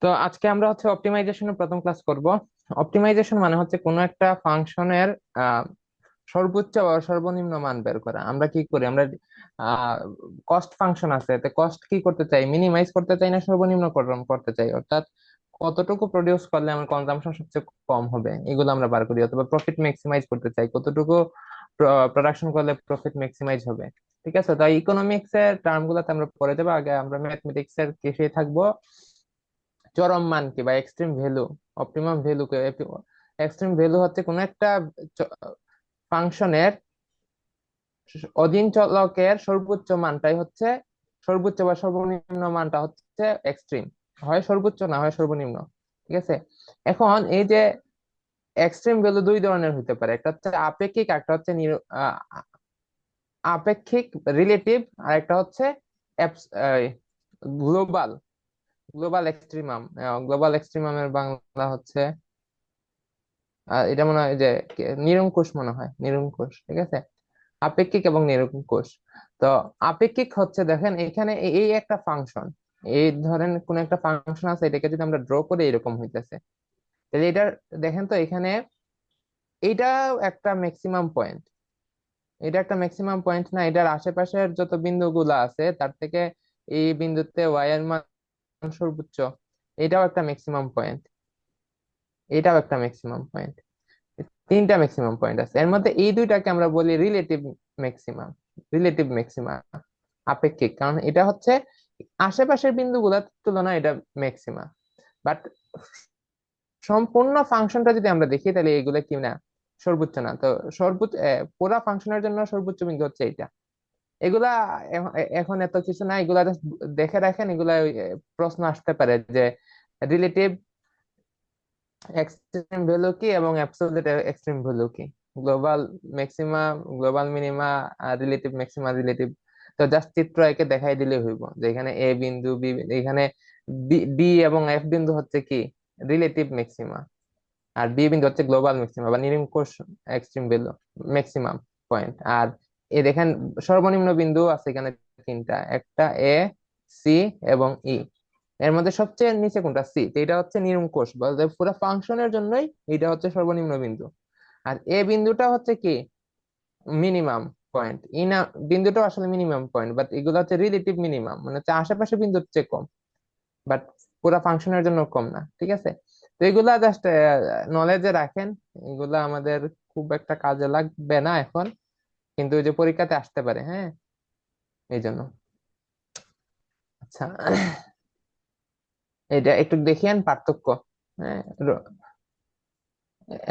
তো আজকে আমরা হচ্ছে অপটিমাইজেশনের প্রথম ক্লাস করব। অপটিমাইজেশন মানে হচ্ছে কোনো একটা ফাংশনের সর্বোচ্চ বা সর্বনিম্ন মান বের করা। আমরা কি করি, আমরা কস্ট ফাংশন আছে, তো কস্ট কি করতে চাই, মিনিমাইজ করতে চাই না সর্বনিম্ন করতে চাই, অর্থাৎ কতটুকু প্রডিউস করলে আমার কনজাম্পশন সবচেয়ে কম হবে এগুলো আমরা বার করি। অথবা প্রফিট ম্যাক্সিমাইজ করতে চাই, কতটুকু প্রোডাকশন করলে প্রফিট ম্যাক্সিমাইজ হবে। ঠিক আছে, তো ইকোনমিক্স এর টার্ম গুলোতে আমরা পড়ে যাবো। আগে আমরা ম্যাথমেটিক্স এর কেসে থাকবো। চরম মান কি বা এক্সট্রিম ভ্যালু, অপটিমাম ভ্যালু কে, এক্সট্রিম ভ্যালু হচ্ছে কোন একটা ফাংশনের অধীন চলকের সর্বোচ্চ মানটাই হচ্ছে সর্বোচ্চ, বা সর্বনিম্ন মানটা হচ্ছে এক্সট্রিম। হয় সর্বোচ্চ না হয় সর্বনিম্ন। ঠিক আছে, এখন এই যে এক্সট্রিম ভ্যালু দুই ধরনের হতে পারে, একটা হচ্ছে আপেক্ষিক, একটা হচ্ছে আপেক্ষিক রিলেটিভ, আর একটা হচ্ছে গ্লোবাল। Global extremum. গ্লোবাল এক্সট্রিমামের বাংলা হচ্ছে এটা মনে হয় যে নিরঙ্কুশ, মনে হয় নিরঙ্কুশ। ঠিক আছে, আপেক্ষিক এবং নিরঙ্কুশ। তো আপেক্ষিক হচ্ছে, দেখেন এখানে এই একটা ফাংশন, এই ধরেন কোন একটা ফাংশন আছে, এটাকে যদি আমরা ড্র করি এরকম হইতেছে। তাহলে এটা দেখেন তো এখানে এইটাও একটা ম্যাক্সিমাম পয়েন্ট। এটা একটা ম্যাক্সিমাম পয়েন্ট না, এটার আশেপাশের যত বিন্দুগুলো আছে তার থেকে এই বিন্দুতে ওয়াই এর মান সর্বোচ্চ। এটাও একটা ম্যাক্সিমাম পয়েন্ট, এটাও একটা ম্যাক্সিমাম পয়েন্ট। তিনটা ম্যাক্সিমাম পয়েন্ট আছে, এর মধ্যে এই দুইটাকে আমরা বলি রিলেটিভ ম্যাক্সিমাম। রিলেটিভ ম্যাক্সিমাম আপেক্ষিক, কারণ এটা হচ্ছে আশেপাশের বিন্দুগুলোর তুলনায় এটা ম্যাক্সিমা। বাট সম্পূর্ণ ফাংশনটা যদি আমরা দেখি তাহলে এগুলো কি না, সর্বোচ্চ না। তো সর্বোচ্চ পুরা ফাংশনের জন্য সর্বোচ্চ বিন্দু হচ্ছে এইটা। এগুলা এখন এত কিছু না, এগুলা just দেখে রাখেন। এগুলা প্রশ্ন আসতে পারে যে রিলেটিভ এক্সট্রিম ভ্যালু কি এবং অ্যাবসলিউট এক্সট্রিম ভ্যালু কি, গ্লোবাল ম্যাক্সিমা, গ্লোবাল মিনিমা, আর রিলেটিভ ম্যাক্সিমা, রিলেটিভ। তো জাস্ট চিত্র একে দেখাই দিলে হইব যে এখানে এ বিন্দু, বি, এখানে ডি এবং এফ বিন্দু হচ্ছে কি রিলেটিভ ম্যাক্সিমা, আর বি বিন্দু হচ্ছে গ্লোবাল ম্যাক্সিমা বা নিরঙ্কুশ এক্সট্রিম ভ্যালু, ম্যাক্সিমাম পয়েন্ট। আর এ দেখেন সর্বনিম্ন বিন্দু আছে এখানে তিনটা, একটা এ, সি এবং ই। এর মধ্যে সবচেয়ে নিচে কোনটা, সি, তো এটা হচ্ছে নিরঙ্কুশ, বলতে পুরো ফাংশনের জন্যই এটা হচ্ছে সর্বনিম্ন বিন্দু। আর এ বিন্দুটা হচ্ছে কি মিনিমাম পয়েন্ট। ই না, বিন্দুটা আসলে মিনিমাম পয়েন্ট, বাট এগুলো হচ্ছে রিলেটিভ মিনিমাম, মানে হচ্ছে আশেপাশে বিন্দুর চেয়ে কম, বাট পুরো ফাংশনের জন্য কম না। ঠিক আছে, তো এগুলা জাস্ট নলেজে রাখেন। এগুলা আমাদের খুব একটা কাজে লাগবে না এখন, কিন্তু ওই যে পরীক্ষাতে আসতে পারে, হ্যাঁ, এই জন্য। আচ্ছা, এটা একটু দেখিয়েন পার্থক্য। হ্যাঁ,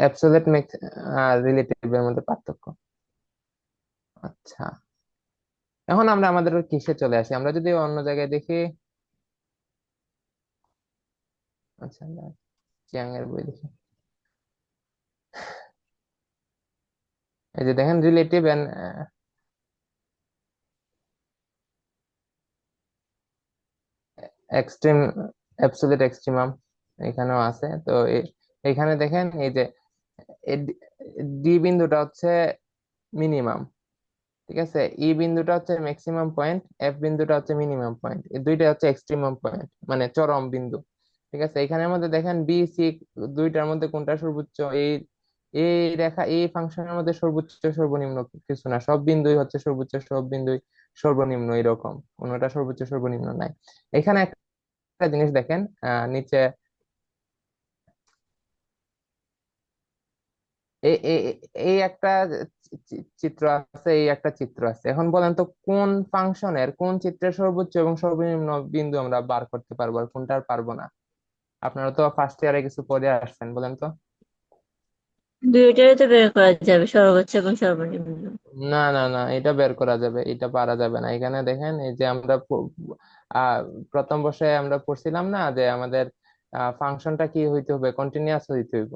অ্যাবসলিউট আর রিলেটিভ এর মধ্যে পার্থক্য। আচ্ছা, এখন আমরা আমাদের কিসে চলে আসি, আমরা যদি অন্য জায়গায় দেখি। আচ্ছা, আমরা চিয়াং এর বই দেখি। এই যে দেখেন relative and extreme, absolute extremum এখানেও আছে। তো এখানে দেখেন এই যে ডি বিন্দুটা হচ্ছে মিনিমাম। ঠিক আছে, ই বিন্দুটা হচ্ছে ম্যাক্সিমাম পয়েন্ট, এফ বিন্দুটা হচ্ছে মিনিমাম পয়েন্ট, এই দুইটা হচ্ছে এক্সট্রিমাম পয়েন্ট, মানে চরম বিন্দু। ঠিক আছে, এখানের মধ্যে দেখেন বি, সি, দুইটার মধ্যে কোনটা সর্বোচ্চ। এই এই রেখা, এই ফাংশনের মধ্যে সর্বোচ্চ সর্বনিম্ন কিছু না, সব বিন্দুই হচ্ছে সর্বোচ্চ, সব বিন্দুই সর্বনিম্ন, এরকম কোনোটা সর্বোচ্চ সর্বনিম্ন নাই। এখানে একটা জিনিস দেখেন, নিচে এই এই এই একটা চিত্র আছে, এই একটা চিত্র আছে। এখন বলেন তো কোন ফাংশনের কোন চিত্রের সর্বোচ্চ এবং সর্বনিম্ন বিন্দু আমরা বার করতে পারবো আর কোনটার পারবো না? আপনারা তো ফার্স্ট ইয়ারে কিছু পড়ে আসছেন, বলেন তো। দুইটারই তো বের করা যাবে, সর্বোচ্চ এবং সর্বনিম্ন। না না না, এটা বের করা যাবে, এটা পারা যাবে না। এখানে দেখেন এই যে আমরা আহ প্রথম বর্ষে আমরা পড়ছিলাম না যে আমাদের ফাংশনটা কি হইতে হবে, কন্টিনিউয়াস হইতে হইব।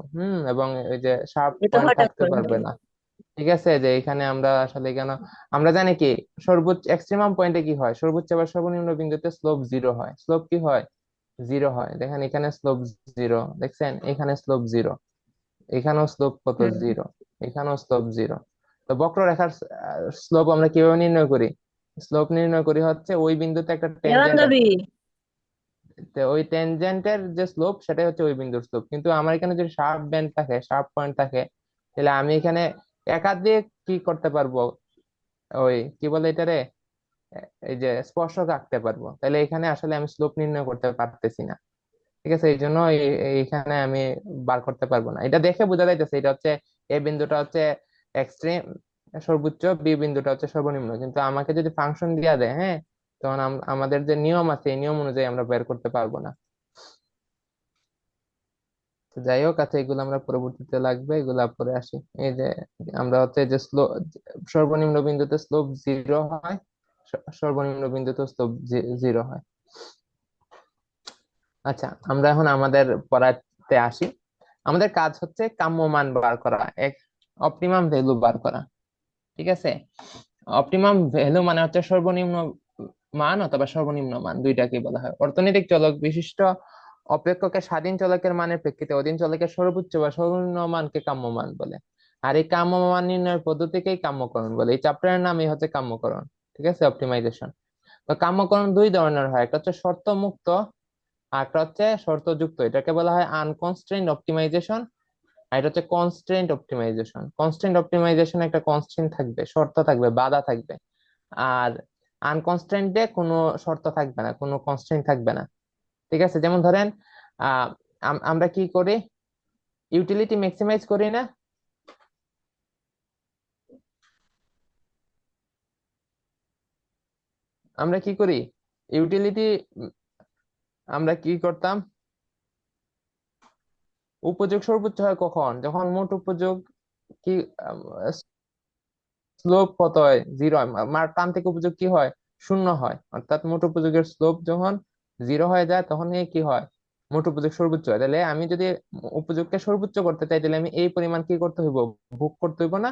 এবং এই যে শার্প এটা পয়েন্ট হঠাৎ থাকতে করে পারবে হবে। না। ঠিক আছে, যে এখানে আমরা আসলে কেন, আমরা জানি কি সর্বোচ্চ এক্সট্রিমাম পয়েন্টে কি হয়, সর্বোচ্চ বা সর্বনিম্ন বিন্দুতে স্লোপ জিরো হয়। স্লোপ কি হয়, জিরো হয়। দেখেন এখানে স্লোপ জিরো, দেখছেন এখানে স্লোপ জিরো, এখানেও স্লোপ কত, হুম। জিরো, এখানেও স্লোপ জিরো। তো বক্ররেখার স্লোপ আমরা কিভাবে নির্ণয় করি? স্লোপ নির্ণয় করি হচ্ছে ওই বিন্দুতে একটা এ টেনজেন্ট বান্ধবী, আছে। তো ওই টেনজেন্টের যে স্লোপ সেটাই হচ্ছে ওই বিন্দুর স্লোপ। কিন্তু আমার এখানে যদি শার্প বেন্ড থাকে, শার্প পয়েন্ট থাকে, তাহলে আমি এখানে একাধিক কি করতে পারবো, ওই কি বলে এটারে, এই যে স্পর্শক আঁকতে পারবো। তাহলে এখানে আসলে আমি স্লোপ নির্ণয় করতে পারতেছি না। ঠিক আছে, এই জন্য এইখানে আমি বার করতে পারবো না। এটা দেখে বোঝা যাইতেছে এটা হচ্ছে, এ বিন্দুটা হচ্ছে এক্সট্রিম সর্বোচ্চ, বি বিন্দুটা হচ্ছে সর্বনিম্ন, কিন্তু আমাকে যদি ফাংশন দিয়া দেয়, হ্যাঁ, তখন আমাদের যে নিয়ম আছে এই নিয়ম অনুযায়ী আমরা বের করতে পারবো না। তো যাই হোক, আচ্ছা এগুলো আমরা পরবর্তীতে লাগবে, এগুলা পরে আসি। এই যে আমরা হচ্ছে যে সর্বনিম্ন বিন্দুতে স্লোপ জিরো হয়, সর্বনিম্ন বিন্দুতে স্লোপ জিরো হয়। আচ্ছা, আমরা এখন আমাদের পড়াতে আসি। আমাদের কাজ হচ্ছে কাম্য মান বার করা, এক অপটিমাম ভ্যালু বার করা। ঠিক আছে, অপটিমাম ভ্যালু মানে হচ্ছে সর্বনিম্ন মান অথবা সর্বনিম্ন মান, দুইটাকে বলা হয়। অর্থনৈতিক চলক বিশিষ্ট অপেক্ষকের স্বাধীন চলকের মানের প্রেক্ষিতে অধীন চলকের সর্বোচ্চ বা সর্বনিম্ন মানকে কাম্য মান বলে। আর এই কাম্য মান নির্ণয়ের পদ্ধতিকেই কাম্যকরণ বলে। এই চ্যাপ্টারের নামই হচ্ছে কাম্যকরণ। ঠিক আছে, অপটিমাইজেশন। তো কাম্যকরণ দুই ধরনের হয়, একটা হচ্ছে শর্ত মুক্ত, আর একটা হচ্ছে শর্তযুক্ত। এটাকে বলা হয় আনকনস্ট্রেইনড অপটিমাইজেশন, আর এটা হচ্ছে কনস্ট্রেইনড অপটিমাইজেশন। কনস্ট্রেইনড অপটিমাইজেশন একটা কনস্ট্রেইন থাকবে, শর্ত থাকবে, বাধা থাকবে। আর আনকনস্ট্রেইনডে কোনো শর্ত থাকবে না, কোনো কনস্ট্রেইন থাকবে না। ঠিক আছে, যেমন ধরেন আহ আমরা কি করি, ইউটিলিটি ম্যাক্সিমাইজ করি না? আমরা কি করি, ইউটিলিটি, আমরা কি করতাম, উপযোগ সর্বোচ্চ হয় কখন, যখন মোট উপযোগ কি স্লোপ কত হয়, জিরো হয়, প্রান্তিক উপযোগ কি হয়, শূন্য হয়। অর্থাৎ মোট উপযোগের স্লোপ যখন জিরো হয়ে যায় তখন কি হয়, মোট উপযোগ সর্বোচ্চ হয়। তাহলে আমি যদি উপযোগকে সর্বোচ্চ করতে চাই, তাহলে আমি এই পরিমাণ কি করতে হইব, ভোগ করতে হইব না?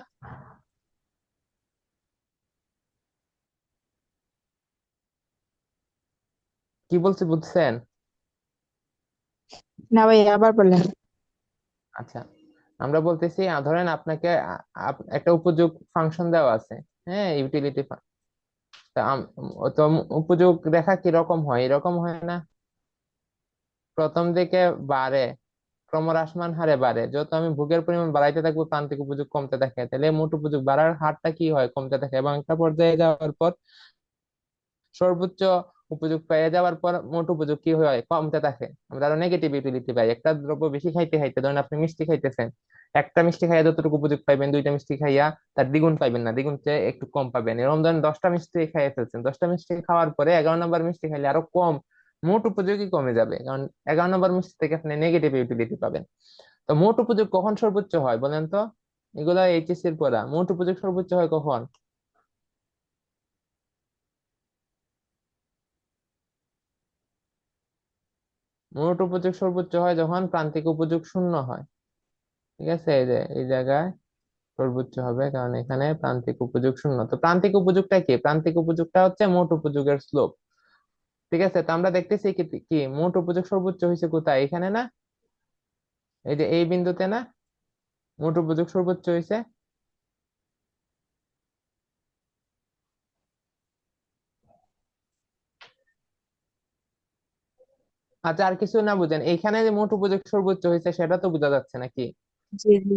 কি বলছি বুঝছেন? না ভাই, আবার বললেন। আচ্ছা, আমরা বলতেছি ধরেন আপনাকে একটা উপযোগ ফাংশন দেওয়া আছে, হ্যাঁ, ইউটিলিটি। তো উপযোগ রেখা কিরকম হয়, এরকম হয় না? প্রথম দিকে বাড়ে, ক্রমহ্রাসমান হারে বাড়ে। যত আমি ভোগের পরিমাণ বাড়াইতে থাকবো প্রান্তিক উপযোগ কমতে থাকে, তাহলে মোট উপযোগ বাড়ার হারটা কি হয়, কমতে থাকে, এবং একটা পর্যায়ে যাওয়ার পর সর্বোচ্চ উপযোগ পেয়ে যাওয়ার পর মোট উপযোগ কি হয়, কমতে থাকে। আমরা আরো নেগেটিভ ইউটিলিটি পাই। একটা দ্রব্য বেশি খাইতে খাইতে, ধরেন আপনি মিষ্টি খাইতেছেন, একটা মিষ্টি খাইয়া যতটুকু উপযোগ পাইবেন, দুইটা মিষ্টি খাইয়া তার দ্বিগুণ পাইবেন না, দ্বিগুণ চেয়ে একটু কম পাবেন। এরকম ধরেন 10টা মিষ্টি খাইয়ে ফেলছেন, 10টা মিষ্টি খাওয়ার পরে 11 নম্বর মিষ্টি খাইলে আরো কম, মোট উপযোগই কমে যাবে, কারণ 11 নম্বর মিষ্টি থেকে আপনি নেগেটিভ ইউটিলিটি পাবেন। তো মোট উপযোগ কখন সর্বোচ্চ হয় বলেন তো? এগুলা এইচএসসি এর পড়া। মোট উপযোগ সর্বোচ্চ হয় কখন? মোট উপযোগ সর্বোচ্চ হয় যখন প্রান্তিক উপযোগ শূন্য হয়। ঠিক আছে, এই যে এই জায়গায় সর্বোচ্চ হবে, কারণ এখানে প্রান্তিক উপযোগ শূন্য। তো প্রান্তিক উপযোগটা কি, প্রান্তিক উপযোগটা হচ্ছে মোট উপযোগের স্লোপ। ঠিক আছে, তো আমরা দেখতেছি কি কি মোট উপযোগ সর্বোচ্চ হয়েছে কোথায়, এখানে না, এই যে এই বিন্দুতে না, মোট উপযোগ সর্বোচ্চ হয়েছে। আচ্ছা, আর কিছু না বুঝেন, এইখানে যে মোট উপযোগ সর্বোচ্চ হয়েছে সেটা তো বোঝা যাচ্ছে নাকি? জি জি।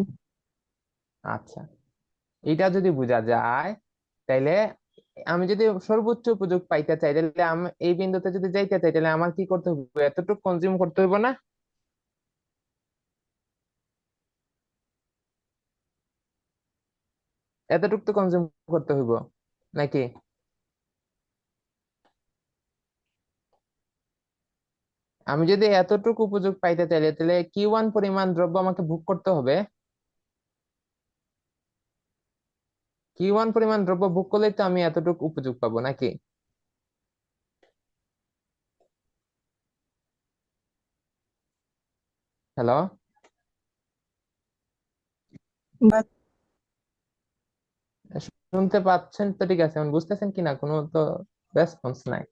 আচ্ছা, এটা যদি বোঝা যায়, তাইলে আমি যদি সর্বোচ্চ উপযোগ পাইতে চাই, তাহলে আমি এই বিন্দুতে যদি যাইতে চাই, তাহলে আমার কি করতে হবে, এতটুকু কনজিউম করতে হবে না? এতটুকু তো কনজিউম করতে হইব নাকি? আমি যদি এতটুকু উপযোগ পাইতে চাইলে, তাহলে Q1 পরিমাণ দ্রব্য আমাকে ভোগ করতে হবে। Q1 পরিমাণ দ্রব্য ভোগ করলেই তো আমি এতটুকু উপযোগ পাবো নাকি? হ্যালো, বাট শুনতে পাচ্ছেন তো? ঠিক আছে, এখন বুঝতেছেন কিনা, কোনো তো রেসপন্স নাই।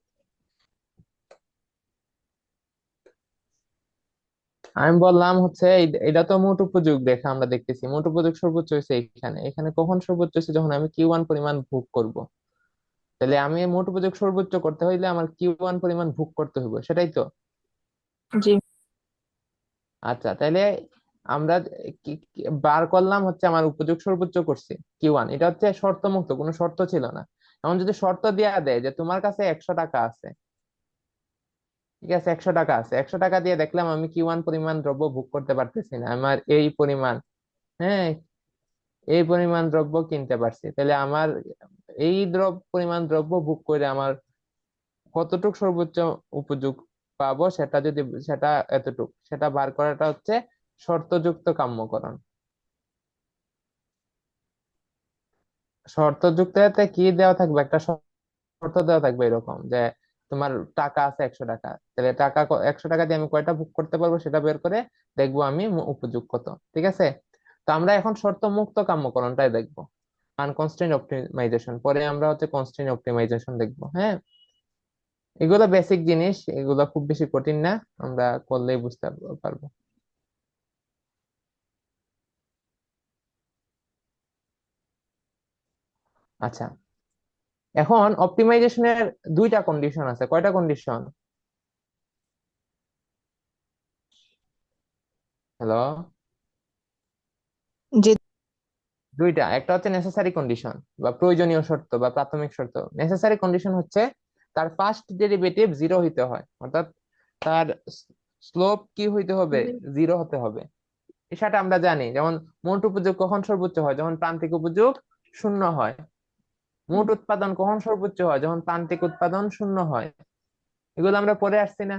আমি বললাম হচ্ছে এটা তো মোট উপযোগ রেখা, আমরা দেখতেছি মোট উপযোগ সর্বোচ্চ হয়েছে এখানে। এখানে কখন সর্বোচ্চ হয়েছে, যখন আমি Q1 পরিমাণ ভোগ করব। তাহলে আমি মোট উপযোগ সর্বোচ্চ করতে হইলে আমার Q1 পরিমাণ ভোগ করতে হইব, সেটাই তো। জি। আচ্ছা, তাহলে আমরা বার করলাম হচ্ছে আমার উপযোগ সর্বোচ্চ করছি Q1, এটা হচ্ছে শর্ত মুক্ত, কোনো শর্ত ছিল না। এখন যদি শর্ত দেয়া দেয় যে তোমার কাছে 100 টাকা আছে, ঠিক আছে, 100 টাকা আছে, 100 টাকা দিয়ে দেখলাম আমি Q1 পরিমাণ দ্রব্য ভোগ করতে পারতেছি না, আমার এই পরিমাণ, হ্যাঁ, এই পরিমাণ দ্রব্য কিনতে পারছি, তাহলে আমার এই পরিমাণ দ্রব্য ভোগ করে আমার কতটুক সর্বোচ্চ উপযোগ পাবো, সেটা যদি, সেটা এতটুক, সেটা বার করাটা হচ্ছে শর্তযুক্ত কাম্যকরণ। শর্তযুক্ত এতে কি দেওয়া থাকবে, একটা শর্ত দেওয়া থাকবে এরকম যে তোমার টাকা আছে 100 টাকা, তাহলে টাকা 100 টাকা দিয়ে আমি কয়টা ভোগ করতে পারবো সেটা বের করে দেখবো আমি উপযোগ কত। ঠিক আছে, তো আমরা এখন শর্ত মুক্ত কাম্যকরণটাই দেখবো, আনকনস্ট্রেইনড অপটিমাইজেশন, পরে আমরা হচ্ছে কনস্ট্রেইনড অপটিমাইজেশন দেখবো। হ্যাঁ, এগুলো বেসিক জিনিস, এগুলো খুব বেশি কঠিন না, আমরা করলেই বুঝতে পারবো। আচ্ছা, এখন অপটিমাইজেশনের দুইটা কন্ডিশন আছে, কয়টা কন্ডিশন? হ্যালো, জি। দুইটা, একটা হচ্ছে নেসেসারি কন্ডিশন বা প্রয়োজনীয় শর্ত বা প্রাথমিক শর্ত। নেসেসারি কন্ডিশন হচ্ছে তার ফার্স্ট ডেরিভেটিভ জিরো হইতে হয়, অর্থাৎ তার স্লোপ কি হইতে হবে, জিরো হতে হবে। সেটা আমরা জানি, যেমন মোট উপযোগ কখন সর্বোচ্চ হয়, যখন প্রান্তিক উপযোগ শূন্য হয়। মোট উৎপাদন কখন সর্বোচ্চ হয়, যখন প্রান্তিক উৎপাদন শূন্য হয়। এগুলো আমরা পড়ে আসছি না?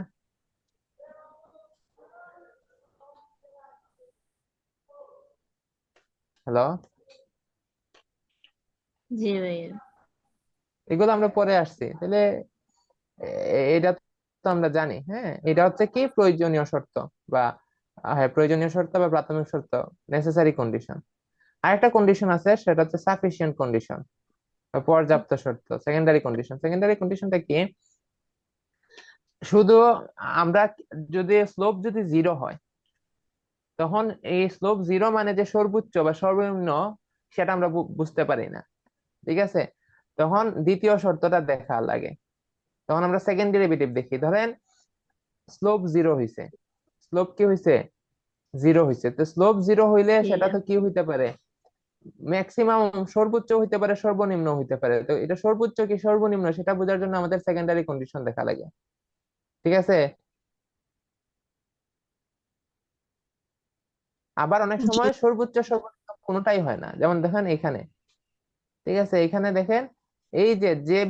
হ্যালো, জি ভাইয়া। এগুলো আমরা পড়ে আসছি, তাহলে এটা তো আমরা জানি। হ্যাঁ, এটা হচ্ছে কি প্রয়োজনীয় শর্ত বা হ্যাঁ, প্রয়োজনীয় শর্ত বা প্রাথমিক শর্ত, নেসেসারি কন্ডিশন। আরেকটা কন্ডিশন আছে, সেটা হচ্ছে সাফিসিয়েন্ট কন্ডিশন, পর্যাপ্ত শর্ত, সেকেন্ডারি কন্ডিশন। সেকেন্ডারি কন্ডিশনটা কি, শুধু আমরা যদি স্লোপ যদি জিরো হয়, তখন এই স্লোপ জিরো মানে যে সর্বোচ্চ বা সর্বনিম্ন, সেটা আমরা বুঝতে পারি না। ঠিক আছে, তখন দ্বিতীয় শর্তটা দেখা লাগে, তখন আমরা সেকেন্ড ডেরিভেটিভ দেখি। ধরেন স্লোপ জিরো হইছে, স্লোপ কি হইছে, জিরো হইছে, তো স্লোপ জিরো হইলে জি। সেটা তো কি হইতে পারে, ম্যাক্সিমাম, সর্বোচ্চ হইতে পারে, সর্বনিম্ন হইতে পারে। তো এটা সর্বোচ্চ কি সর্বনিম্ন সেটা বোঝার জন্য আমাদের সেকেন্ডারি কন্ডিশন দেখা লাগে। ঠিক আছে, আবার অনেক জি। সময় সর্বোচ্চ সর্বনিম্ন কোনোটাই হয় না, যেমন দেখেন এখানে। ঠিক আছে, এখানে দেখেন, এই যে যে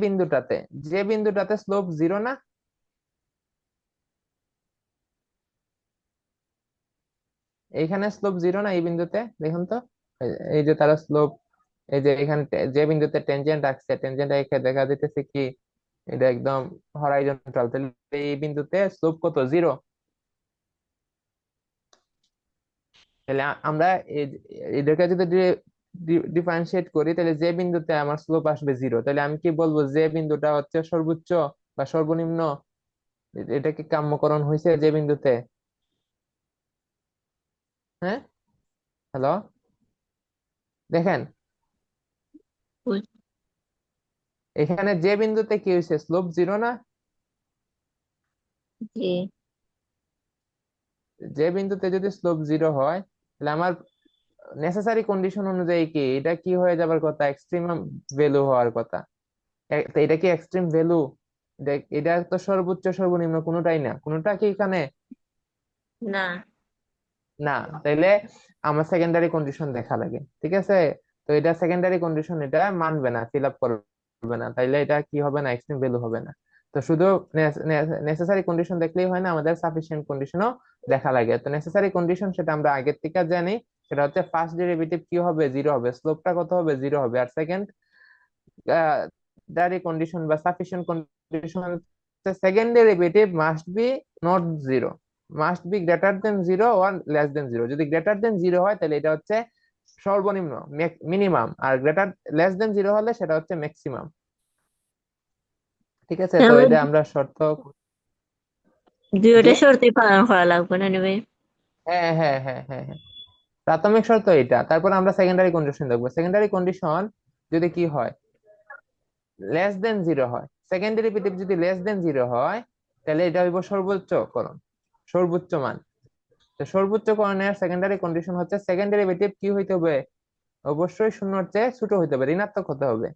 বিন্দুটাতে স্লোপ জিরো না, এইখানে স্লোপ জিরো না, এই বিন্দুতে দেখুন তো, এই যে তারা স্লোপ, এই যে এখানে যে বিন্দুতে টেনজেন্ট রাখছে, টেনজেন্ট রেখে দেখা যাইতেছে কি, এটা একদম হরাইজন্টাল, তাহলে এই বিন্দুতে স্লোপ কত, জিরো। তাহলে আমরা এদেরকে যদি ডিফারেন্সিয়েট করি, তাহলে যে বিন্দুতে আমার স্লোপ আসবে জিরো, তাহলে আমি কি বলবো, যে বিন্দুটা হচ্ছে সর্বোচ্চ বা সর্বনিম্ন, এটা কি কাম্যকরণ হয়েছে যে বিন্দুতে? হ্যাঁ, হ্যালো, দেখেন বুঝ- এখানে যে বিন্দুতে কি হয়েছে, স্লোপ জিরো না, জি। যে বিন্দুতে যদি স্লোপ জিরো হয়, তাহলে আমার নেসেসারি কন্ডিশন অনুযায়ী কি এটা কি হয়ে যাবার কথা, এক্সট্রিমাম ভ্যালু হওয়ার কথা। তো এটা কি এক্সট্রিম ভ্যালু? এটা তো সর্বোচ্চ সর্বনিম্ন কোনোটাই না, কোনোটা কি এখানে না। না, তাইলে আমার সেকেন্ডারি কন্ডিশন দেখা লাগে। ঠিক আছে, তো এটা সেকেন্ডারি কন্ডিশন, এটা মানবে না, ফিল আপ করবে না, তাইলে এটা কি হবে না, এক্সট্রিম ভ্যালু হবে না। তো শুধু নেসেসারি কন্ডিশন দেখলেই হয় না, আমাদের সাফিসিয়েন্ট কন্ডিশনও দেখা লাগে। তো নেসেসারি কন্ডিশন সেটা আমরা আগের থেকে জানি, সেটা হচ্ছে ফার্স্ট ডেরিভেটিভ কি হবে, জিরো হবে, স্লোপটা কত হবে, জিরো হবে। আর সেকেন্ড কন্ডিশন বা sufficient condition, second derivative must be not zero, must be greater than zero or less than zero. যদি গ্রেটার দেন জিরো হয় তাহলে এটা হচ্ছে সর্বনিম্ন, মিনিমাম, আর গ্রেটার লেস দেন জিরো হলে সেটা হচ্ছে ম্যাক্সিমাম। ঠিক আছে, তো তাহলে এটা আমরা শর্ত। জি, দুইটা শর্তই পালন করা লাগবে না রে ভাই? হ্যাঁ হ্যাঁ হ্যাঁ হ্যাঁ হ্যাঁ, প্রাথমিক শর্ত এটা, তারপর আমরা সেকেন্ডারি কন্ডিশন দেখবো। সেকেন্ডারি কন্ডিশন যদি কি হয়, লেস দেন জিরো হয়, সেকেন্ড ডেরিভেটিভ যদি লেস দেন জিরো হয়, তাহলে এটা হইব সর্বোচ্চ করণ। সর্বোচ্চ মান। তো সর্বোচ্চ করণের সেকেন্ডারি কন্ডিশন হচ্ছে সেকেন্ড ডেরিভেটিভ কি হইতে হবে, অবশ্যই শূন্যর চেয়ে ছোট হইতে হবে, ঋণাত্মক হতে হবে।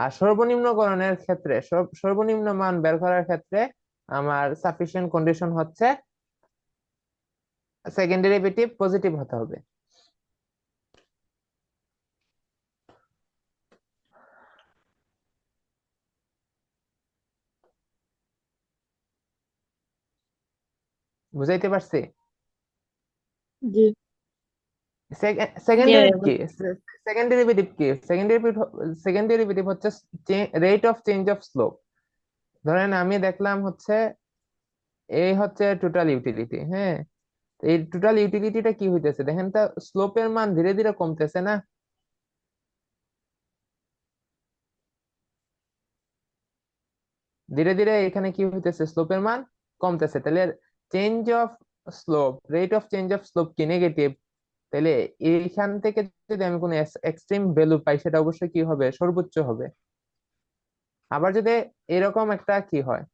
আর সর্বনিম্ন করণের ক্ষেত্রে সর্বনিম্ন মান বের করার ক্ষেত্রে আমার সাফিসিয়েন্ট কন্ডিশন হচ্ছে সেকেন্ড ডেরিভেটিভ পজিটিভ হতে হবে। বুঝাইতে পারছি? জি। সেকেন্ড জি ডেরিভেটিভ ভাইয়া কি? সেকেন্ড ডেরিভেটিভ কি? সেকেন্ড ডেরিভেটিভ হচ্ছে rate of change of slope. ধরেন আমি দেখলাম হচ্ছে এই হচ্ছে টোটাল ইউটিলিটি, হ্যাঁ। এই টোটাল ইউটিলিটিটা কি হইতেছে দেখেন তো, স্লোপের মান ধীরে ধীরে কমতেছে না? ধীরে ধীরে এখানে কি হইতেছে, স্লোপের মান কমতেছে। তাহলে change of slope, rate of change of slope কি নেগেটিভ? তাহলে এইখান থেকে যদি আমি কোনো এক্সট্রিম ভ্যালু পাই, সেটা অবশ্যই কি হবে, সর্বোচ্চ হবে। আবার যদি এরকম একটা কি হয়,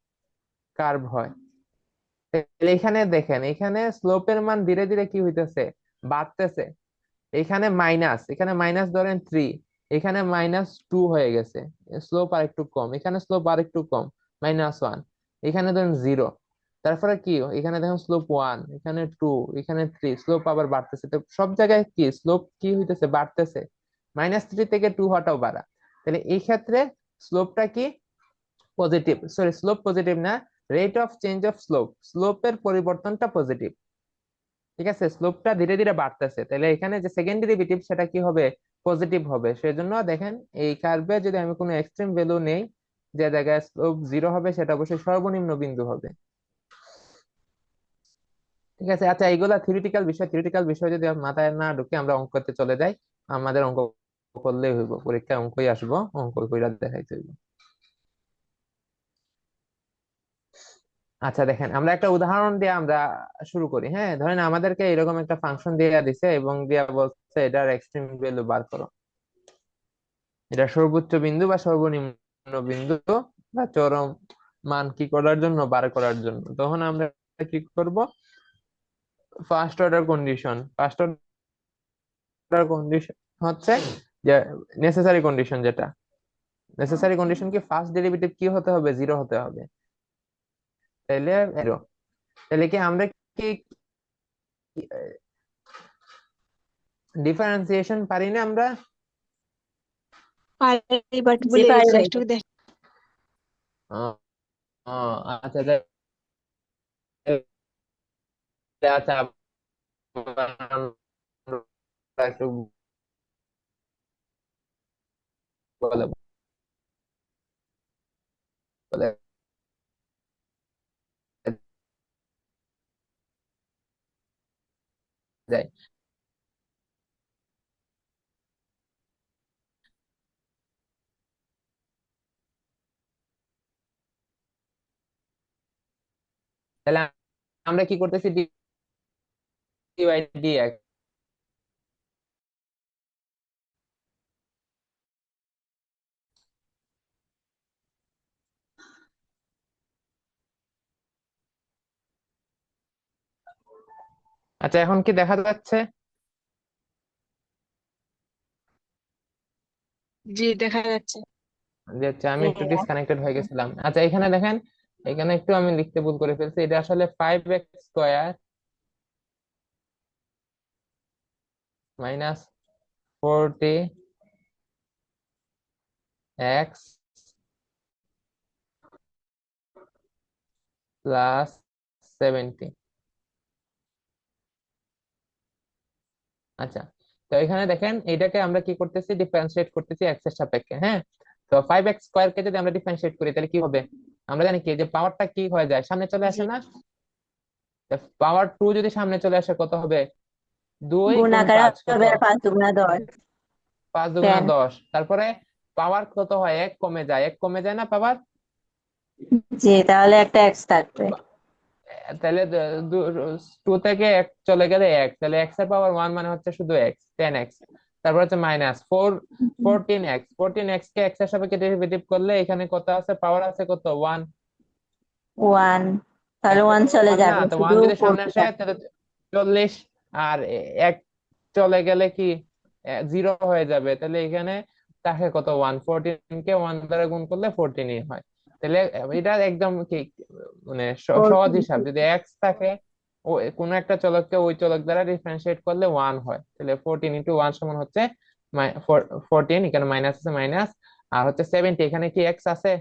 কার্ভ হয়, তাহলে এখানে দেখেন, এখানে স্লোপের মান ধীরে ধীরে কি হইতেছে, বাড়তেছে। এখানে মাইনাস ধরেন 3, এখানে -2 হয়ে গেছে। স্লোপ আর একটু কম, এখানে স্লোপ আর একটু কম, -1। এখানে ধরেন 0। তারপরে কি, এখানে দেখেন স্লোপ 1, এখানে 2, এখানে 3, স্লোপ আবার বাড়তেছে। তো সব জায়গায় কি স্লোপ কি হইতেছে, বাড়তেছে। -3 থেকে 2 হটাও বাড়া। তাহলে এই ক্ষেত্রে স্লোপটা কি, পজিটিভ। সরি, স্লোপ পজিটিভ না, rate of change of slope, স্লোপের পরিবর্তনটা পজিটিভ। ঠিক আছে, স্লোপটা ধীরে ধীরে বাড়তেছে, তাহলে এখানে যে সেকেন্ড ডেরিভেটিভ সেটা কি হবে, পজিটিভ হবে। সেজন্য দেখেন এই কার্ভে যদি আমি কোনো এক্সট্রিম ভ্যালু নেই, যে জায়গায় স্লোপ 0 হবে, সেটা অবশ্যই সর্বনিম্ন বিন্দু হবে। ঠিক আছে, আচ্ছা এইগুলা থিওরিটিক্যাল বিষয়। থিওরিটিক্যাল বিষয় যদি মাথায় না ঢুকে আমরা অঙ্কতে চলে যাই, আমাদের অঙ্ক করলেই হইব, পরীক্ষায় অঙ্কই আসবো, অঙ্ক কইরা দেখাইতে হইব। আচ্ছা দেখেন, আমরা একটা উদাহরণ দিয়ে আমরা শুরু করি। হ্যাঁ, ধরেন আমাদেরকে এরকম একটা ফাংশন দিয়ে দিছে এবং দিয়া বলছে এটার এক্সট্রিম ভ্যালু বার করো। এটা সর্বোচ্চ বিন্দু বা সর্বনিম্ন বিন্দু বা চরম মান কি করার জন্য, বার করার জন্য। তখন আমরা কি করব, ফার্স্ট অর্ডার কন্ডিশন হচ্ছে যে নেসেসারি কন্ডিশন, যেটা নেসেসারি কন্ডিশন কি, ফার্স্ট ডেরিভেটিভ কি হতে হবে, 0 হতে হবে। তাইলে 0, তাহলে কি আমরা কি ডিফারেন্সিয়েশন পারি না আমরা? পারি, বাট জি ভুলে পারি গেছি, ভাইয়া। একটু দেখ। আহ, আচ্ছা আচ্ছা, আমরা একটু বলে বলে যাই। তাহলে আমরা কি করতেছি, ডি বাই ডি এক্স। আচ্ছা এখন কি দেখা যাচ্ছে? জি, দেখা যাচ্ছে। যে হচ্ছে আমি একটু ডিসকানেক্টেড হয়ে গেছিলাম। আচ্ছা এখানে দেখেন, এখানে একটু আমি লিখতে ভুল করে ফেলছি। এটা আসলে 5x² -40x প্লাস 70। আচ্ছা, তো এখানে দেখেন এটাকে আমরা কি করতেছি, ডিফারেন্সিয়েট করতেছি এক্স এর সাপেক্ষে। হ্যাঁ, তো 5x² কে যদি আমরা ডিফারেন্সিয়েট করি তাহলে কি হবে, আমরা জানি কি যে পাওয়ারটা কি হয়ে যায়, সামনে চলে জি। আসে না? পাওয়ার 2 যদি সামনে চলে আসে কত হবে, 2 গুণ গুণ আকারে 5 কত, হবে আর 5 × 2 = 10। 5 দুগুণা 10। 10। তারপরে পাওয়ার কত হয়, 1 কমে যায়, 1 কমে যায় না পাওয়ার? জি, তাহলে একটা এক্স থাকবে। তাহলে 2 থেকে 1 চলে গেলে 1, তাহলে x এর পাওয়ার 1 মানে হচ্ছে শুধু x, 10x। তারপর হচ্ছে -4, 14x। 14x কে x এর সাপেক্ষে ডেরিভেটিভ করলে এখানে কত আছে, পাওয়ার আছে কত, 1। 1। তাহলে একটা ওয়ান তো চলে 1 না, যাবে, তো শুধু 1 যদি সামনে 40 আসে থাকবে। তাহলে 40, আর এক চলে গেলে কি 0 হয়ে যাবে, তাহলে এখানে থাকে কত, 114 কে 1 দ্বারা গুণ করলে 14ই হয়। তাহলে এটা একদম কি মানে সহজ 14 হিসাব, যদি এক্স থাকে ও কোনো একটা চলককে ওই চলক দ্বারা ডিফারেন্সিয়েট করলে 1 হয়, তাহলে 14 × 1 সমান হচ্ছে 14, এখানে মাইনাস আছে মাইনাস, আর হচ্ছে 70, এখানে কি এক্স আছে?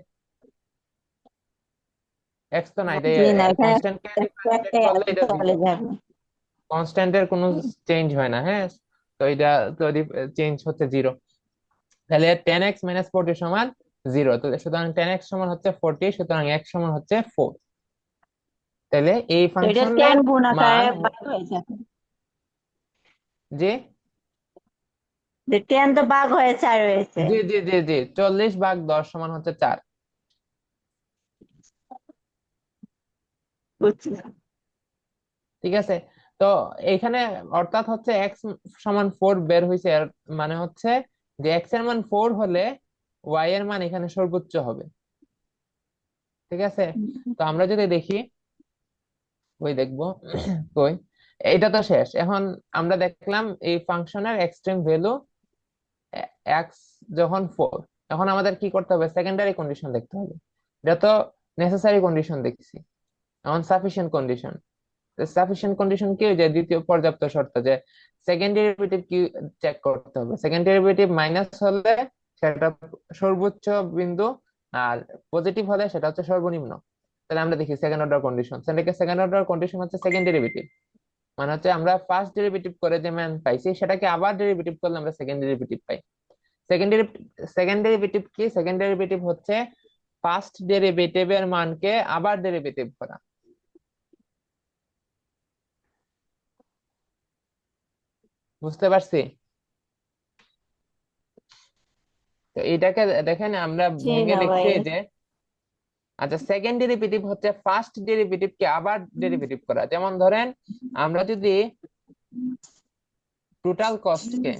এক্স তো নাই, তাই জি না, এখানে কনস্ট্যান্ট কে একটা ডিফারেন্সিয়েট একটা করলে এটা চলে 0, যাবে। কনস্ট্যান্টের কোনো চেঞ্জ হয় না, হ্যাঁ। তো এটা তো চেঞ্জ হচ্ছে 0, তাহলে 10x - 40 সমান 0, তো সুতরাং 10x সমান হচ্ছে 40, সুতরাং x সমান হচ্ছে 4। তাহলে এই তো এটা 10 ফাংশনের গুণ আকারে মান ভাগ হয়ে যাবে। যে, যে 10 তো ভাগ হয়ে 4 হয়েছে। জি জি জি জি, 40/10 সমান হচ্ছে 4। বুঝছিলাম। ঠিক আছে, তো এইখানে অর্থাৎ হচ্ছে এক্স সমান 4 বের হয়েছে, এর মানে হচ্ছে যে এক্স এর মান 4 হলে ওয়াই এর মান এখানে সর্বোচ্চ হবে। ঠিক আছে, তো আমরা যদি দেখি, ওই দেখবো কই, এটা তো শেষ। এখন আমরা দেখলাম এই ফাংশনের এক্সট্রিম ভ্যালু এক্স যখন 4, এখন আমাদের কি করতে হবে, সেকেন্ডারি কন্ডিশন দেখতে হবে। এটা তো নেসেসারি কন্ডিশন দেখছি, এখন সাফিসিয়েন্ট কন্ডিশন। সাফিসিয়েন্ট কন্ডিশন কি, যে দ্বিতীয় পর্যাপ্ত শর্ত, যে সেকেন্ড ডেরিভেটিভ কি চেক করতে হবে, সেকেন্ড ডেরিভেটিভ মাইনাস হলে সেটা সর্বোচ্চ বিন্দু, আর পজিটিভ হলে সেটা হচ্ছে সর্বনিম্ন। তাহলে আমরা দেখি সেকেন্ড অর্ডার কন্ডিশন, সেটাকে সেকেন্ড অর্ডার কন্ডিশন হচ্ছে সেকেন্ড ডেরিভেটিভ, মানে হচ্ছে আমরা ফার্স্ট ডেরিভেটিভ করে যে মান পাইছি সেটাকে আবার ডেরিভেটিভ করলে আমরা সেকেন্ড ডেরিভেটিভ পাই। সেকেন্ড সেকেন্ড ডেরিভেটিভ কি, সেকেন্ড ডেরিভেটিভ হচ্ছে ফার্স্ট ডেরিভেটিভের মানকে আবার ডেরিভেটিভ করা। বুঝতে পারছি? তো এটাকে দেখেন আমরা জি ভেঙে না ভাই। দেখছি যে, আচ্ছা, সেকেন্ড ডেরিভেটিভ হচ্ছে ফার্স্ট ডেরিভেটিভ কে আবার ডেরিভেটিভ করা। যেমন ধরেন আমরা যদি টোটাল কস্ট কে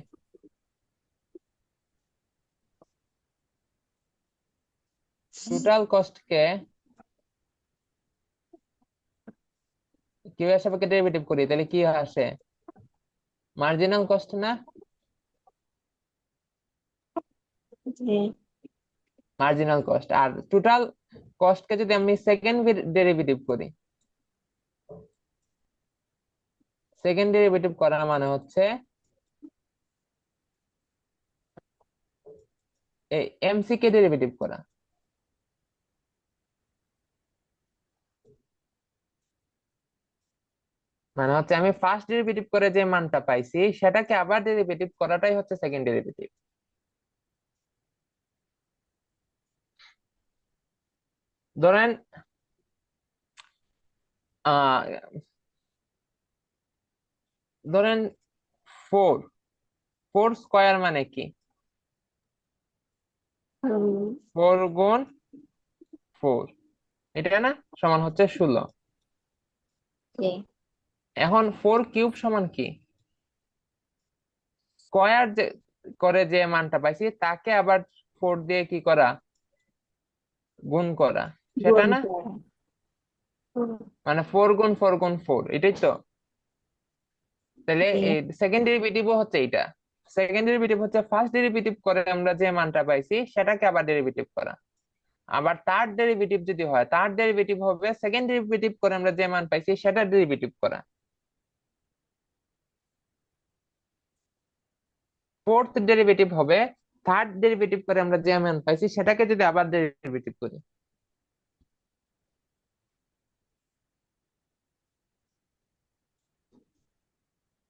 টোটাল কস্ট কে কিউ এর সাপেক্ষে ডেরিভেটিভ করি, তাহলে কি আসে, মার্জিনাল কস্ট না? জি। Marginal cost. আর টোটাল কস্ট কে যদি আমি সেকেন্ড ডেরিভেটিভ করি, সেকেন্ড ডেরিভেটিভ করা মানে হচ্ছে এই এমসি কে ডেরিভেটিভ করা। মানে হচ্ছে আমি ফার্স্ট ডেরিভেটিভ করে যে মানটা পাইছি সেটাকে আবার ডেরিভেটিভ করাটাই হচ্ছে সেকেন্ড ডেরিভেটিভ। ধরেন আহ ধরেন 4, 4 স্কোয়ার মানে কি, হুম, 4 × 4, এটা না, সমান হচ্ছে 16। জি। এখন 4 কিউব সমান কি, স্কোয়ার যে করে যে মানটা পাইছি তাকে আবার 4 দিয়ে কি করা, গুণ করা, সেটা গুণ না? করা। হুম, মানে 4 × 4 × 4, এটাই তো। তাহলে জি। এই সেকেন্ড ডেরিভেটিভও হচ্ছে এটা। সেকেন্ড ডেরিভেটিভ হচ্ছে ফার্স্ট ডেরিভেটিভ করে আমরা যে মানটা পাইছি সেটাকে আবার ডেরিভেটিভ করা। আবার থার্ড ডেরিভেটিভ যদি হয়, থার্ড ডেরিভেটিভ হবে সেকেন্ড ডেরিভেটিভ করে আমরা যে মান পাইছি সেটা ডেরিভেটিভ করা। ফোর্থ ডেরিভেটিভ হবে থার্ড ডেরিভেটিভ করে আমরা যে মান পাইছি সেটাকে যদি আবার ডেরিভেটিভ করি।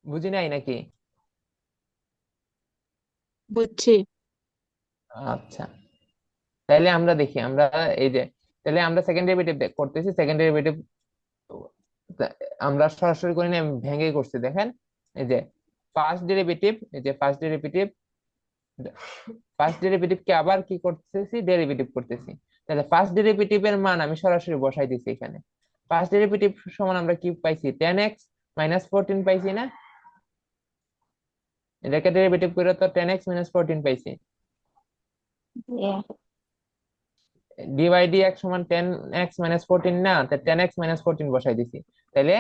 বুঝি নাই নাকি? বুঝছি। আচ্ছা, তাহলে আমরা দেখি, আমরা এই যে, তাহলে আমরা সেকেন্ড ডেরিভেটিভ করতেছি, সেকেন্ড ডেরিভেটিভ আমরা সরাসরি করি না, আমি ভেঙে করছি, দেখেন। এই যে ফার্স্ট ডেরিভেটিভ, এই যে ফার্স্ট ডেরিভেটিভ কে আবার কি করতেছি, ডেরিভেটিভ করতেছি। তাহলে ফার্স্ট ডেরিভেটিভ এর মান আমি সরাসরি বসাই দিছি এখানে। ফার্স্ট ডেরিভেটিভ সমান আমরা কি পাইছি, 10x - 14 পাইছি না? এটাকে ডেরিভেটিভ করে তো 10x - 14 পাইছি। জি। ডি বাই ডি এক্স সমান 10x - 14 না, তা 10x - 14 বসাই দিছি। তাহলে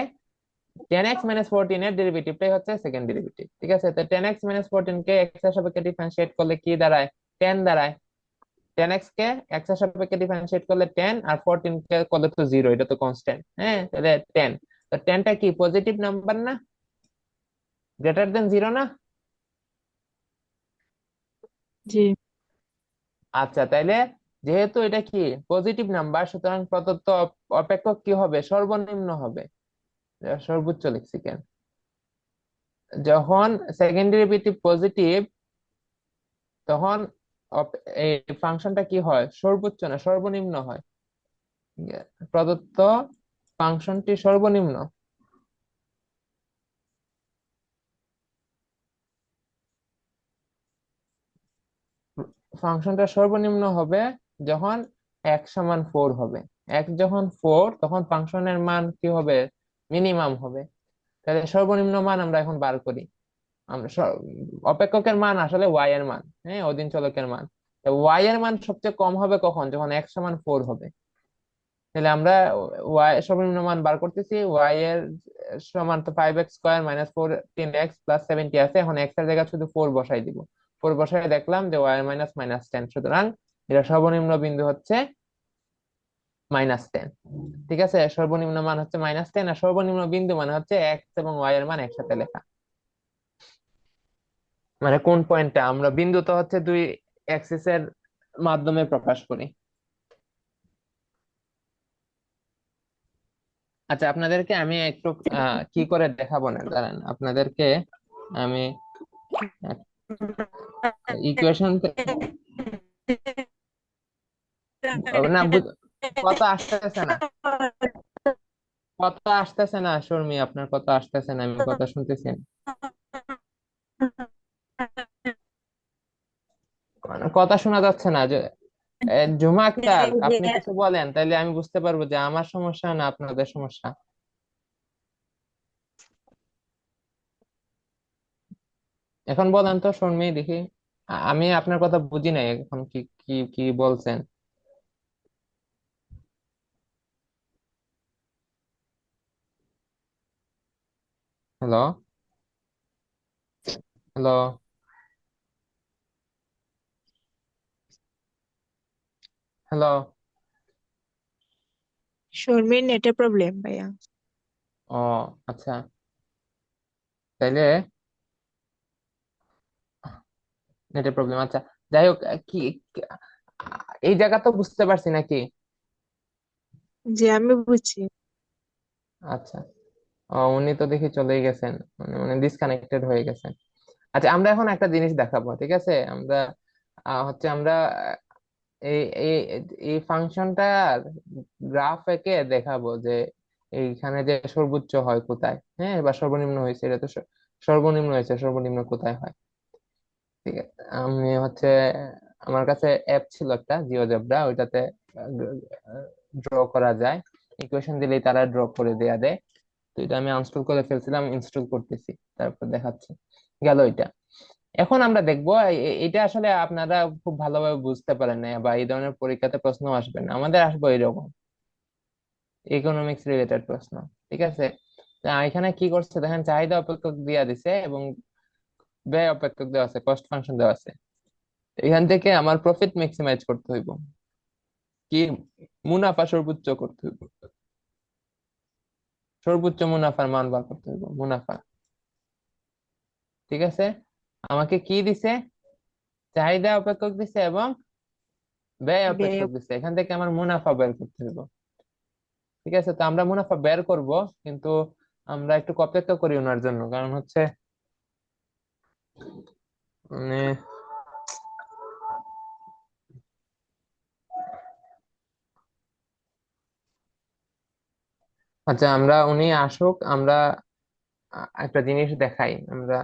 10x - 14 এর ডেরিভেটিভটাই হচ্ছে সেকেন্ড ডেরিভেটিভ। ঠিক আছে, তো 10x - 14 কে এক্স এর সাপেক্ষে ডিফারেন্সিয়েট করলে কি দাঁড়ায়? 10 দাঁড়ায়। 10x কে এক্স এর সাপেক্ষে ডিফারেন্সিয়েট করলে 10, আর 14 কে করলে তো 0, এটা তো কনস্ট্যান্ট। হ্যাঁ, তাহলে 10, তো 10টা কি পজিটিভ নাম্বার না? গ্রেটার দেন 0 না? জি। আচ্ছা, তাইলে যেহেতু এটা কি পজিটিভ নাম্বার, সুতরাং প্রদত্ত অপেক্ষক কি হবে? সর্বনিম্ন হবে। সর্বোচ্চ লিখছি কেন? যখন সেকেন্ড ডেরিভেটিভ পজিটিভ, তখন এই ফাংশনটা কি হয়? সর্বোচ্চ না সর্বনিম্ন হয়। প্রদত্ত ফাংশনটি সর্বনিম্ন। ফাংশনটা সর্বনিম্ন হবে যখন x = 4 হবে। যখন 4, তখন ফাংশনের মান কি হবে? মিনিমাম হবে। তাহলে সর্বনিম্ন মান আমরা এখন বার করি। আমরা অপেক্ষকের মান আসলে y এর মান, হ্যাঁ, অধীন চলকের মান। তো y এর মান সবচেয়ে কম হবে কখন? যখন x = 4 হবে। তাহলে আমরা সর্বনিম্ন মান বার করতেছি। y এর সমান তো 5x² - 14x + 70 আছে। এখন x এর জায়গায় শুধু 4 বসাই দিব। 4 বসাই দেখলাম যে y মাইনাস -10, সুতরাং এটা সর্বনিম্ন বিন্দু হচ্ছে -10। ঠিক আছে, সর্বনিম্ন মান হচ্ছে -10, আর সর্বনিম্ন বিন্দু মানে হচ্ছে x এবং y এর মান একসাথে লেখা। মানে কোন পয়েন্টটা আমরা বিন্দু তো হচ্ছে দুই অ্যাক্সিস এর মাধ্যমে প্রকাশ করি। আচ্ছা, আপনাদেরকে আমি একটু কি করে দেখাবো না, দাঁড়ান আপনাদেরকে আমি ইকুয়েশন না কথা আসতেছে না, কথা আসতেছে না শর্মি, আপনার কথা আসতেছে না, আমি কথা শুনতেছি না। মানে কথা শোনা যাচ্ছে না যে জুমা আক্তার, আপনি কিছু বলেন, তাইলে আমি বুঝতে পারবো যে আমার সমস্যা না আপনাদের সমস্যা। এখন বলেন তো শর্মি, দেখি। আমি আপনার কথা বুঝি নাই এখন, কি কি কি বলছেন? Hello, hello, hello. শর্মির নেটের প্রবলেম ভাইয়া। ও আচ্ছা, তাইলে নেটের প্রবলেম। আচ্ছা, যাই হোক, কি কি- এই জায়গা তো বুঝতে পারছি নাকি? জি, আমি বুঝছি। আচ্ছা, উনি তো দেখি চলেই গেছেন, মানে মানে ডিসকানেক্টেড হয়ে গেছেন। আচ্ছা, আমরা এখন একটা জিনিস দেখাবো, ঠিক আছে? আমরা আমরা এই এই এই ফাংশনটার গ্রাফ এঁকে দেখাবো যে এইখানে যে সর্বোচ্চ হয় কোথায়, হ্যাঁ, বা সর্বনিম্ন হয়েছে, এটা তো সর্বনিম্ন হয়েছে, সর্বনিম্ন কোথায় হয়। ঠিক আছে, আমি আমার কাছে অ্যাপ ছিল একটা, জিওজেব্রা, ওইটাতে ড্র করা যায়। ইকুয়েশন দিলেই তারা ড্র করে দেয়া দেয়। তো এটা আমি আনস্টল করে ফেলছিলাম, ইনস্টল করতেছি, তারপর দেখাচ্ছি। গেল এটা। এখন আমরা দেখবো এটা আসলে আপনারা খুব ভালোভাবে বুঝতে পারেন না, বা এই ধরনের পরীক্ষাতে প্রশ্ন আসবে না, আমাদের আসবে এরকম ইকোনমিক্স রিলেটেড প্রশ্ন। ঠিক আছে, তা এখানে কি করছে দেখেন, চাহিদা অপেক্ষক দিয়া দিছে এবং ব্যয় অপেক্ষক দেওয়া আছে, কস্ট ফাংশন দেওয়া আছে। এখান থেকে আমার প্রফিট ম্যাক্সিমাইজ করতে হইব, কি মুনাফা সর্বোচ্চ করতে হইব, সর্বোচ্চ মুনাফার মান বার করতে হইব, মুনাফা। ঠিক আছে, আমাকে কি দিছে? চাহিদা অপেক্ষক দিছে এবং ব্যয় অপেক্ষক দিছে। এখান থেকে আমার মুনাফা বের করতে হইব। ঠিক আছে, তো আমরা মুনাফা বের করব, কিন্তু আমরা একটু অপেক্ষা করি ওনার জন্য, কারণ হচ্ছে মানে আচ্ছা, উনি আসুক, আমরা একটা জিনিস দেখাই আমরা।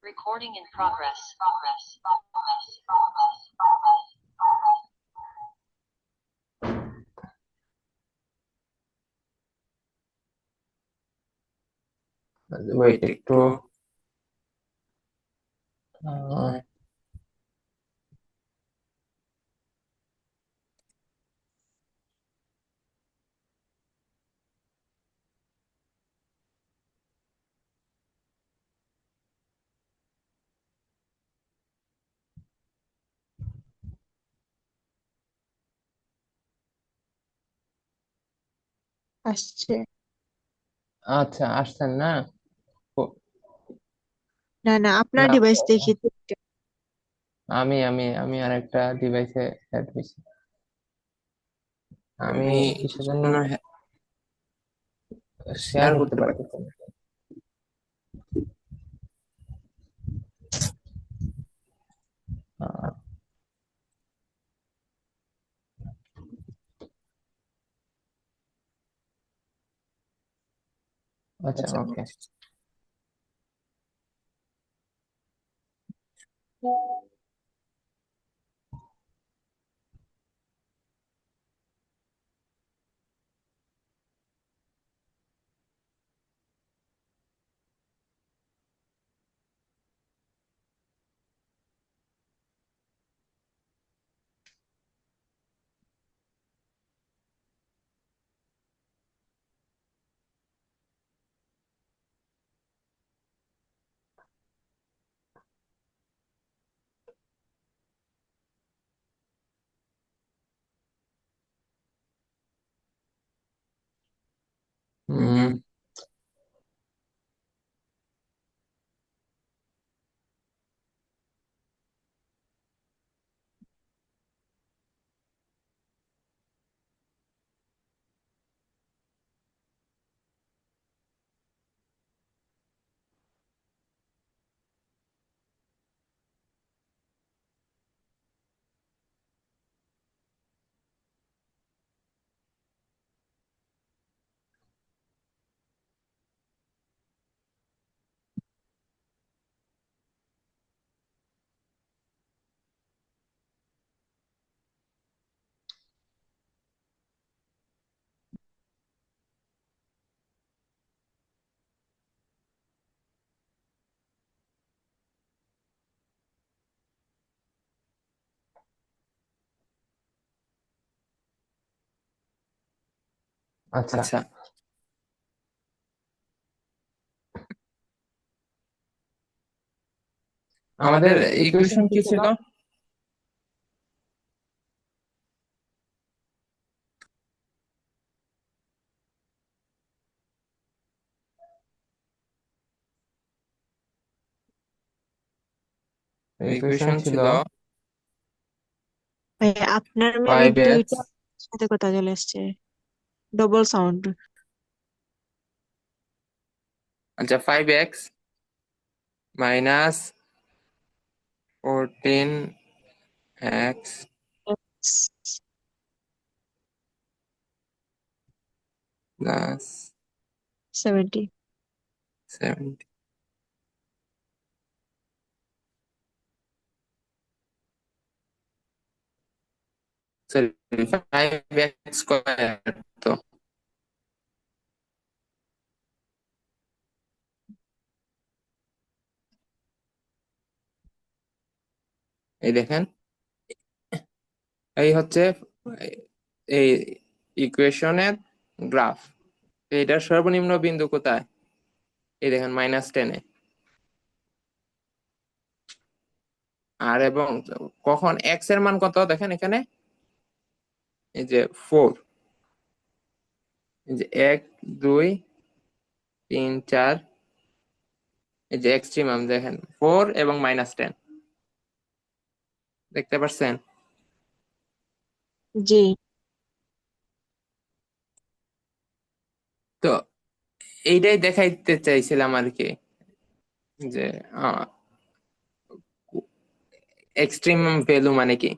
Recording in progress. ওয়েট একটু। আহ, আসছে। আচ্ছা, আসছেন না? ও, না না, আপনার না, ডিভাইস দেখি তো। আমি আর একটা ডিভাইসে অ্যাড হয়েছি। আমি আমি কিসের জন্য জন্য শেয়ার শেয়ার করতে করতে পারি। পারতেছি না। আহ, আচ্ছা, আচ্ছা, ওকে। হুম। হুম। আচ্ছা, আচ্ছা, আমাদের আমাদের ইকুয়েশন ইকুয়েশন কি কি ছিল? ছিল? ইকুয়েশন ইকুয়েশন ছিল ছিল ভাইয়া আপনার মেবি ফাইভ এক্স দুইটা সাথে কথা চলে আসছে, ডবল সাউন্ড। আচ্ছা 5x minus 14x plus 70। 70, sorry 5x square. তো এই দেখেন, এই হচ্ছে এই ইকুয়েশনের গ্রাফ। এটার সর্বনিম্ন বিন্দু কোথায়? এই দেখেন -10-এ। আর এবং কখন এক্স এর মান কত দেখেন এখানে, এই যে 4, এই যে 1 2 3 4, এই যে এক্সট্রিমাম দেখেন 4 এবং -10, দেখতে পাচ্ছেন? জি। তো এইটাই দেখাইতে চাইছিলাম আর কি, যে এক্সট্রিম ভ্যালু মানে কি,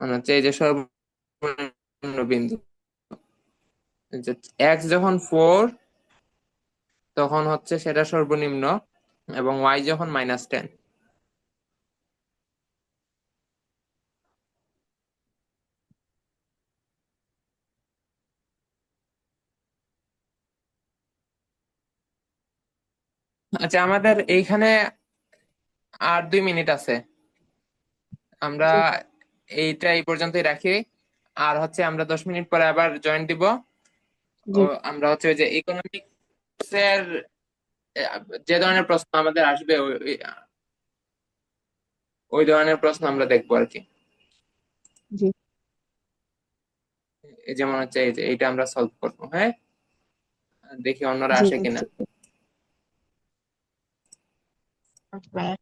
মানে হচ্ছে এই যে সর্বনিম্ন বিন্দু, যে এক্স যখন 4 তখন হচ্ছে সেটা সর্বনিম্ন, এবং ওয়াই যখন -10। আচ্ছা, আমাদের এইখানে আর 2 মিনিট আছে। আমরা জি এইটা এই পর্যন্তই রাখি। আর হচ্ছে আমরা 10 মিনিট পরে আবার জয়েন দিব। ও, জি আমরা হচ্ছে ওই যে ইকোনমিক্স এর যে ধরনের প্রশ্ন আমাদের আসবে ওই ধরনের প্রশ্ন আমরা দেখবো আর কি। জি এই যেমন হচ্ছে এই যে এইটা আমরা সলভ করবো, হ্যাঁ, দেখি অন্যরা জি আসে কিনা। জি। বাই।